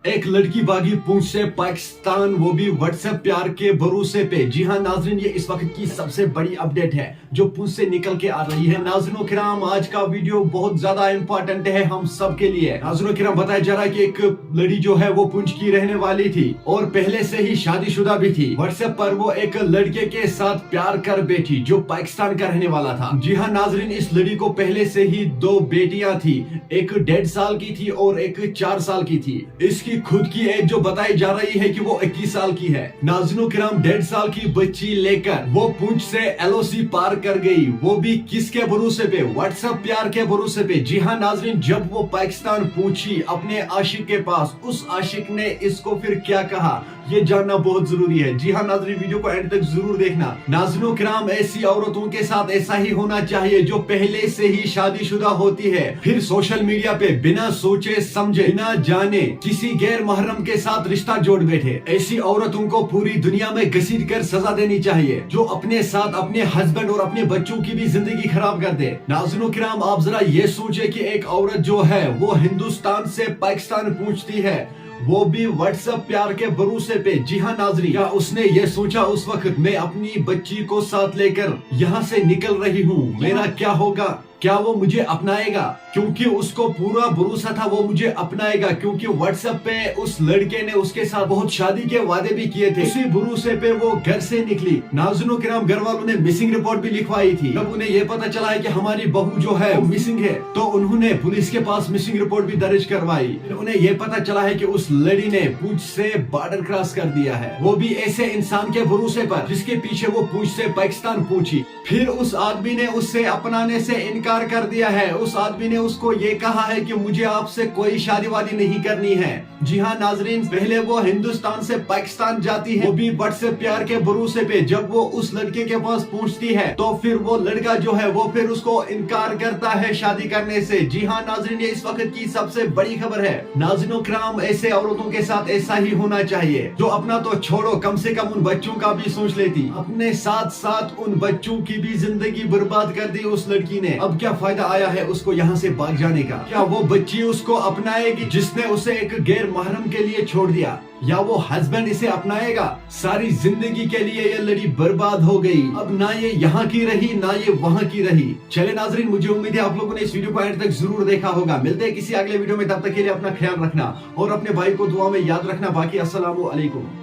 एक लड़की भागी पूंछ से पाकिस्तान, वो भी व्हाट्सएप प्यार के भरोसे पे। जी हाँ नाजरीन, ये इस वक्त की सबसे बड़ी अपडेट है जो पूंछ से निकल के आ रही है। नाज़रीन किराम, आज का वीडियो बहुत ज्यादा इंपॉर्टेंट है हम सब के लिए। नाज़रीन किराम, बताया जा रहा है कि एक लड़की जो है वो पूंछ की रहने वाली थी और पहले से ही शादीशुदा भी थी। व्हाट्सएप पर वो एक लड़के के साथ प्यार कर बैठी जो पाकिस्तान का रहने वाला था। जी हाँ नाजरीन, इस लड़की को पहले से ही 2 बेटियां थी, एक 1.5 साल की थी और एक 4 साल की थी। इसकी खुद की एज जो बताई जा रही है कि वो 21 साल की है। नाज़रीन किराम, 1.5 साल की बच्ची लेकर वो पूंछ से एलओसी पार कर गई, वो भी किसके भरोसे पे? व्हाट्सएप प्यार के भरोसे पे। जी हाँ नाज़रीन, जब वो पाकिस्तान पहुंची अपने आशिक के पास, उस आशिक ने इसको फिर क्या कहा ये जानना बहुत जरूरी है। जी हाँ नाज़रीन, वीडियो को एंड तक जरूर देखना। नाज़रीन किराम, ऐसी औरतों के साथ ऐसा ही होना चाहिए जो पहले से ही शादीशुदा होती है, फिर सोशल मीडिया पे बिना सोचे समझे, बिना जाने किसी गैर महरम के साथ रिश्ता जोड़ बैठे। ऐसी औरतों को पूरी दुनिया में घसीट कर सजा देनी चाहिए जो अपने साथ अपने हस्बैंड और अपने बच्चों की भी जिंदगी खराब कर दे। नाज़रीन किराम, आप जरा ये सोचे कि एक औरत जो है वो हिंदुस्तान से पाकिस्तान पहुंचती है, वो भी व्हाट्सएप प्यार के भरोसे पे। जी हाँ नाज़रीन, क्या उसने ये सोचा उस वक्त मैं अपनी बच्ची को साथ लेकर यहाँ से निकल रही हूँ, मेरा क्या होगा, क्या वो मुझे अपनाएगा? क्योंकि उसको पूरा भरोसा था वो मुझे अपनाएगा, क्योंकि व्हाट्सएप पे उस लड़के ने उसके साथ बहुत शादी के वादे भी किए थे। उसी भरोसे पे वो घर से निकली। नाज़रीन किराम, घर वालों ने मिसिंग रिपोर्ट भी लिखवाई थी। जब उन्हें ये पता चला है कि हमारी बहू जो है वो मिसिंग है, तो उन्होंने पुलिस के पास मिसिंग रिपोर्ट भी दर्ज करवाई। उन्हें ये पता चला है कि उस लड़ी ने पूंछ से बॉर्डर क्रॉस कर दिया है, वो भी ऐसे इंसान के भरोसे पर जिसके पीछे वो पूंछ से पाकिस्तान पहुंची। फिर उस आदमी ने उससे अपनाने से इनकार कर दिया है। उस आदमी ने उसको ये कहा है कि मुझे आपसे कोई शादी वादी नहीं करनी है। जी हाँ नाज़रीन, पहले वो हिंदुस्तान से पाकिस्तान जाती है, वो भी व्हाट्सएप प्यार के भरोसे पे। जब वो उस लड़के के पास पहुंचती है तो फिर वो लड़का जो है वो फिर उसको इनकार करता है शादी करने से। जी हाँ नाज़रीन, ये इस वक्त की सबसे बड़ी खबर है। नाज़रीन किराम, ऐसे औरतों के साथ ऐसा ही होना चाहिए जो अपना तो छोड़ो, कम से कम उन बच्चों का भी सोच लेती। अपने साथ साथ उन बच्चों की भी जिंदगी बर्बाद कर दी उस लड़की ने। अब क्या फायदा आया है उसको यहाँ से भाग जाने का? क्या वो बच्ची उसको अपनाएगी जिसने उसे एक गैर महरम के लिए छोड़ दिया, या वो हस्बैंड इसे अपनाएगा? सारी जिंदगी के लिए ये लड़ी बर्बाद हो गई। अब ना ये यहाँ की रही ना ये वहाँ की रही। चले नाज़रीन, मुझे उम्मीद है आप लोगों ने इस वीडियो को एंड तक जरूर देखा होगा। मिलते हैं किसी अगले वीडियो में, तब तक के लिए अपना ख्याल रखना और अपने भाई को दुआ में याद रखना। बाकी अस्सलामु अलैकुम।